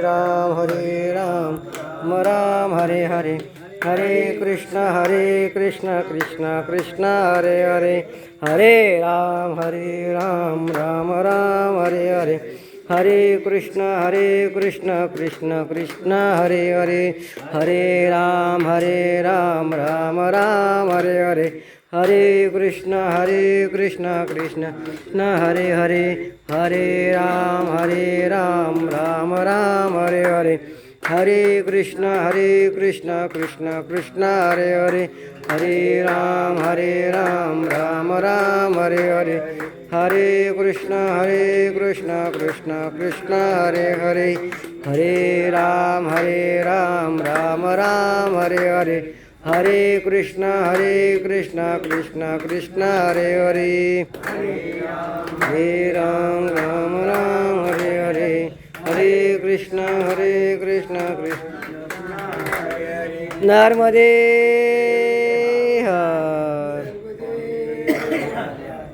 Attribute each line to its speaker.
Speaker 1: Ram Ram Ram Hare Hare, Hare Krishna Krishna Krishna Hare Hare, Hare Ram Ram Ram Hare Hare, Hare Krishna Krishna Krishna Hare Hare, Hare Ram Ram Ram Hare Hare, Hare Krishna Krishna Krishna Hare Hare, Hare Ram Ram Ram Hare Hare, Hare Krishna Krishna Krishna Hare Hare, Hare Ram Ram Ram Hare Hare, Hare Krishna Krishna Krishna Hare Hare, Hare Ram Ram Ram Hare Hare, Hare Krishna Krishna Krishna Hare Hare, Hare Ram Ram Hare Hare, Hare Krishna Krishna Krishna Narmade